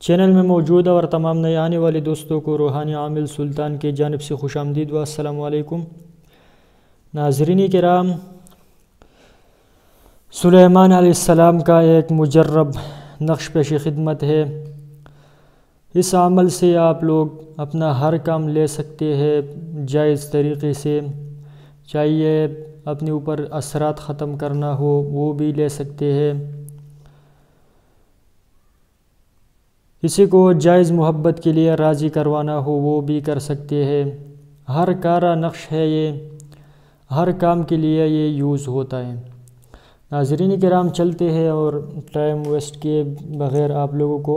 Channel میں موجود اور تمام نئے آنے والے دوستوں کو روحانی عامل سلطان کی جانب سے خوش آمدید و السلام علیکم۔ ناظرین کرام، سلیمان علیہ السلام کا ایک مجرب نقش پیش خدمت ہے۔ اس عمل سے آپ لوگ اپنا ہر کام لے سکتے ہیں جائز طریقے سے، چاہیے اپنے اوپر اثرات ختم کرنا ہو وہ بھی لے سکتے ہیں، کسی کو جائز محبت کے لیے راضی کروانا ہو وہ بھی کر سکتے ہیں۔ ہر کارا نقش ہے، یہ ہر کام کے لیے یہ یوز ہوتا ہے۔ ناظرین کرام، چلتے ہیں اور ٹائم ویسٹ کیے بغیر آپ لوگوں کو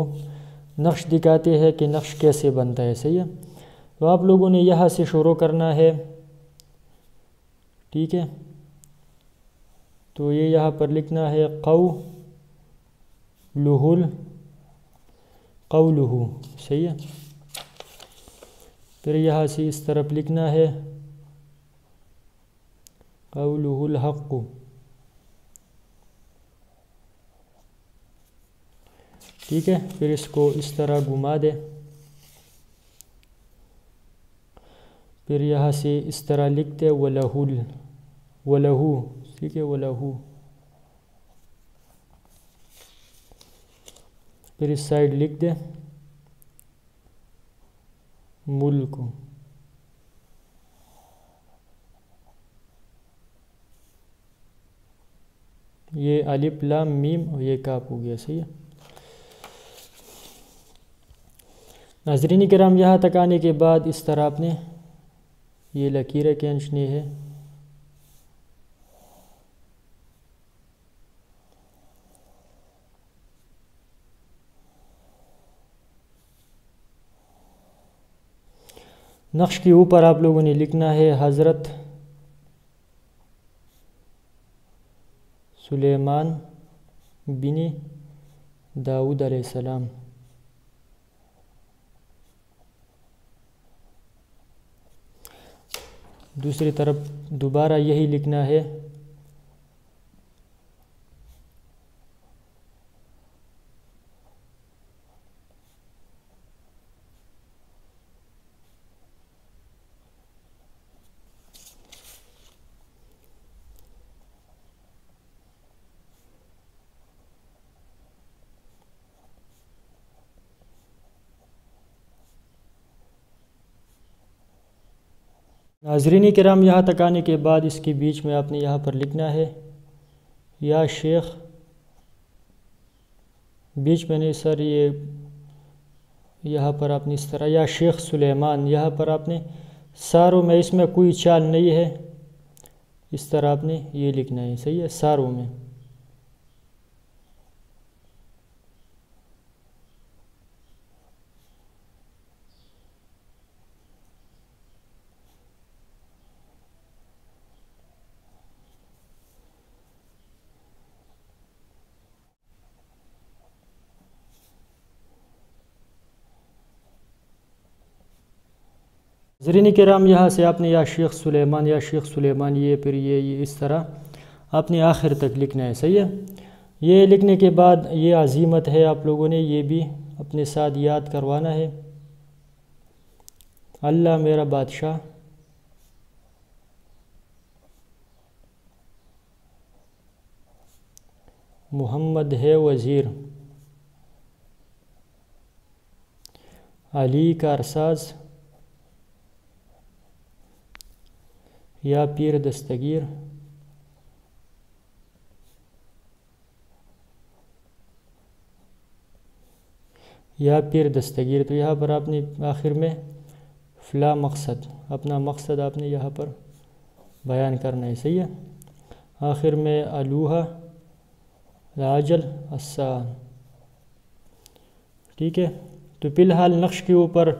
نقش دکھاتے ہیں کہ نقش کیسے بنتا ہے۔ صحیح ہے، تو آپ لوگوں نے یہاں سے شروع کرنا ہے، ٹھیک ہے؟ تو یہ یہاں پر لکھنا ہے قولہ، صحیح ہے۔ پھر یہاں سے اس طرف لکھنا ہے قولہ الحق، ٹھیک ہے۔ پھر اس کو اس طرح گھما دے، پھر یہاں سے اس طرح لکھ دے وَلَهُ، ٹھیک ہے، وَلَهُ۔ پھر اس سائڈ لکھ دے ملک، یہ الف لام میم اور یہ کاف ہو گیا۔ صحیح ہے ناظرین کرام، یہاں تک آنے کے بعد اس طرح آپ نے یہ لکیریں کھینچنی ہے۔ نقش کے اوپر آپ لوگوں نے لکھنا ہے حضرت سلیمان بن داؤد علیہ السلام۔ دوسری طرف دوبارہ یہی لکھنا ہے ناظرین کرام، یہاں تک آنے کے بعد اس کے بیچ میں آپ نے یہاں پر لکھنا ہے یا شیخ، بیچ میں نہیں سر، یہ یہاں پر آپ نے اس طرح یا شیخ سلیمان، یہاں پر آپ نے ساروں میں، اس میں کوئی چال نہیں ہے، اس طرح آپ نے یہ لکھنا ہے۔ صحیح ہے، ساروں میں۔ ناظرین کرام، یہاں سے آپ نے یا شیخ سلیمان یہ پھر یہ اس طرح آپ نے آخر تک لکھنا ہے۔ صحیح ہے، یہ لکھنے کے بعد یہ عزیمت ہے، آپ لوگوں نے یہ بھی اپنے ساتھ یاد کروانا ہے۔ اللہ میرا بادشاہ، محمد ہے وزیر، علی کارساز یا پیر دستگیر، تو یہاں پر آپ نے آخر میں فلا مقصد، اپنا مقصد آپ نے یہاں پر بیان کرنا ہے۔ صحیح ہے، آخر میں الوہا العجل الساعہ، ٹھیک ہے۔ تو فی الحال نقش کے اوپر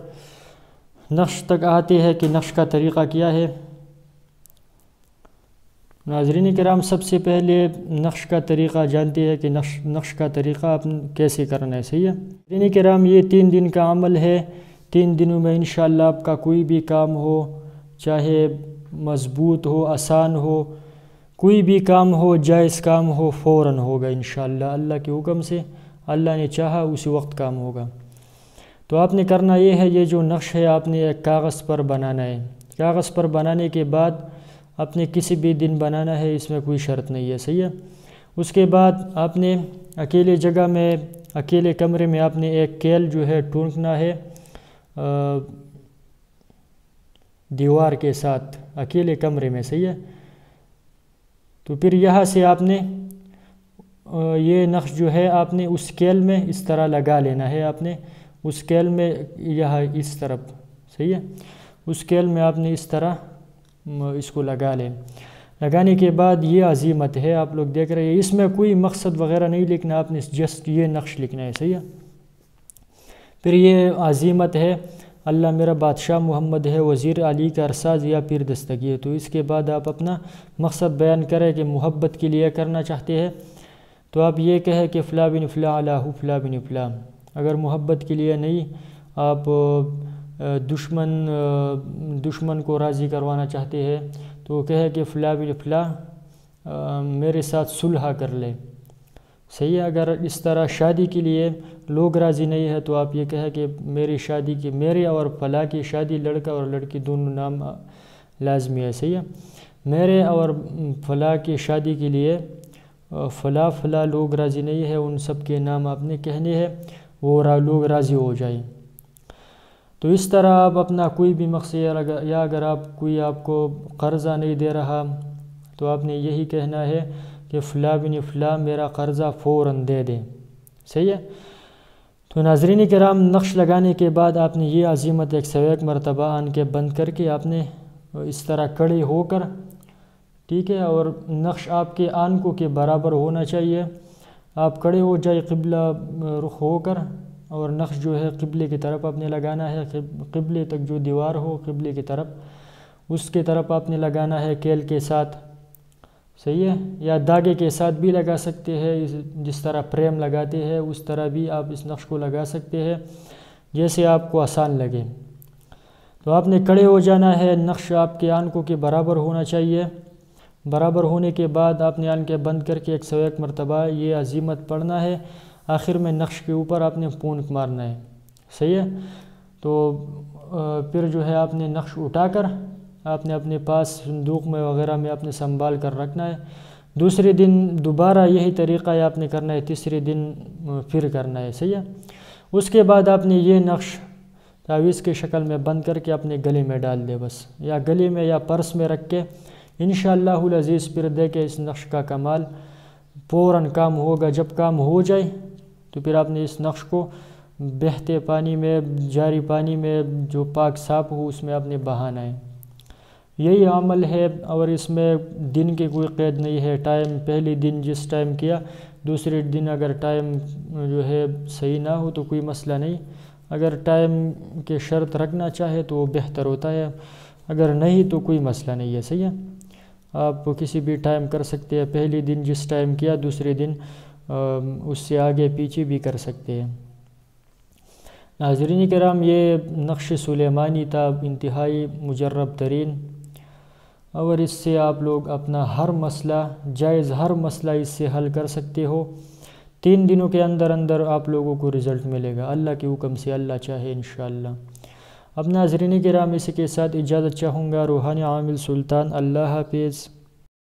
نقش تک آتے ہیں کہ نقش کا طریقہ کیا ہے۔ ناظرین کرام، سب سے پہلے نقش کا طریقہ جانتے ہیں کہ نقش کا طریقہ آپ کیسے کرنا ہے۔ صحیح ہے ناظرین کرام، یہ 3 دن کا عمل ہے۔ 3 دنوں میں انشاءاللہ آپ کا کوئی بھی کام ہو، چاہے مضبوط ہو، آسان ہو، کوئی بھی کام ہو، جائز کام ہو، فوراً ہوگا انشاءاللہ۔ اللہ کے حکم سے، اللہ نے چاہا اسی وقت کام ہوگا۔ تو آپ نے کرنا یہ ہے، یہ جو نقش ہے آپ نے ایک کاغذ پر بنانا ہے۔ کاغذ پر بنانے کے بعد آپ نے کسی بھی دن بنانا ہے، اس میں کوئی شرط نہیں ہے، صحیح ہے۔ اس کے بعد آپ نے اکیلے جگہ میں، اکیلے کمرے میں آپ نے ایک کیل جو ہے ٹونکنا ہے دیوار کے ساتھ، اکیلے کمرے میں، صحیح ہے۔ تو پھر یہاں سے آپ نے یہ نقش جو ہے آپ نے اس کیل میں اس طرح لگا لینا ہے، آپ نے اس کیل میں یہاں اس طرف، صحیح ہے، اس کیل میں آپ نے اس طرح اس کو لگا لیں۔ لگانے کے بعد یہ عزیمت ہے، آپ لوگ دیکھ رہے ہیں، اس میں کوئی مقصد وغیرہ نہیں لکھنا، آپ نے جسٹ یہ نقش لکھنا ہے، صحیح ہے۔ پھر یہ عزیمت ہے، اللہ میرا بادشاہ محمد ہے، وزیر علی کا ارساز یا پیر دستگی ہے۔ تو اس کے بعد آپ اپنا مقصد بیان کریں کہ محبت کے لیے کرنا چاہتے ہیں، تو آپ یہ کہیں کہ فلاں بن فلاں علیہ فلاں بن فلاں۔ اگر محبت کے لیے نہیں، آپ دشمن کو راضی کروانا چاہتے ہیں، تو کہے کہ فلاں بن فلاں میرے ساتھ صلح کر لے، صحیح ہے۔ اگر اس طرح شادی کے لیے لوگ راضی نہیں ہے، تو آپ یہ کہیں کہ میرے اور فلاں کی شادی، لڑکا اور لڑکی دونوں نام لازمی ہے، صحیح ہے۔ میرے اور فلاں کی شادی کے لیے فلاں لوگ راضی نہیں ہے، ان سب کے نام آپ نے کہنے ہیں، وہ لوگ راضی ہو جائیں۔ تو اس طرح آپ اپنا کوئی بھی مقصد، یا اگر آپ کو قرضہ نہیں دے رہا، تو آپ نے یہی کہنا ہے کہ فلاں بن فلاں میرا قرضہ فوراً دے دیں، صحیح ہے۔ تو ناظرین کرام، نقش لگانے کے بعد آپ نے یہ عزیمت 101 مرتبہ آن کے بند کر کے آپ نے اس طرح کھڑے ہو کر، ٹھیک ہے، اور نقش آپ کے آنکھوں کے برابر ہونا چاہیے۔ آپ کھڑے ہو جائے قبلہ رخ ہو کر، اور نقش جو ہے قبلے کی طرف آپ نے لگانا ہے، قبلے تک جو دیوار ہو قبلے کی طرف، اس کے طرف آپ نے لگانا ہے کیل کے ساتھ، صحیح ہے، یا دھاگے کے ساتھ بھی لگا سکتے ہیں، جس طرح فریم لگاتے ہیں اس طرح بھی آپ اس نقش کو لگا سکتے ہیں، جیسے آپ کو آسان لگے۔ تو آپ نے کھڑے ہو جانا ہے، نقش آپ کے آنکھوں کے برابر ہونا چاہیے۔ برابر ہونے کے بعد آپ نے آنکھیں بند کر کے 101 مرتبہ یہ عزیمت پڑھنا ہے۔ آخر میں نقش کے اوپر آپ نے پونک مارنا ہے، صحیح ہے۔ تو پھر جو ہے آپ نے نقش اٹھا کر آپ نے اپنے پاس صندوق میں وغیرہ میں آپ نے سنبھال کر رکھنا ہے۔ دوسرے دن دوبارہ یہی طریقہ ہے آپ نے کرنا ہے، تیسرے دن پھر کرنا ہے، صحیح ہے۔ اس کے بعد آپ نے یہ نقش تعویذ کے شکل میں بند کر کے اپنے گلے میں ڈال دے بس، یا گلے میں یا پرس میں رکھ کے انشاءاللہ العزیز پھر دے کے اس نقش کا کمال فوراً کام ہوگا۔ جب کام ہو جائے تو پھر آپ نے اس نقش کو بہتے پانی میں، جاری پانی میں جو پاک صاف ہو اس میں آپ نے بہانا ہے۔ یہی عمل ہے، اور اس میں دن کے کوئی قید نہیں ہے، ٹائم پہلے دن جس ٹائم کیا، دوسرے دن اگر ٹائم جو ہے صحیح نہ ہو تو کوئی مسئلہ نہیں۔ اگر ٹائم کے شرط رکھنا چاہے تو وہ بہتر ہوتا ہے، اگر نہیں تو کوئی مسئلہ نہیں ہے، صحیح ہے۔ آپ کسی بھی ٹائم کر سکتے ہیں، پہلے دن جس ٹائم کیا دوسرے دن اس سے آگے پیچھے بھی کر سکتے ہیں۔ ناظرین کرام، یہ نقش سلیمانی تھا، انتہائی مجرب ترین، اور اس سے آپ لوگ اپنا ہر مسئلہ، جائز ہر مسئلہ اس سے حل کر سکتے ہو۔ 3 دنوں کے اندر اندر آپ لوگوں کو رزلٹ ملے گا، اللہ کے حکم سے، اللہ چاہے انشاءاللہ۔ اب ناظرین کرام، اسی کے ساتھ اجازت چاہوں گا، روحانی عامل سلطان، اللہ حافظ۔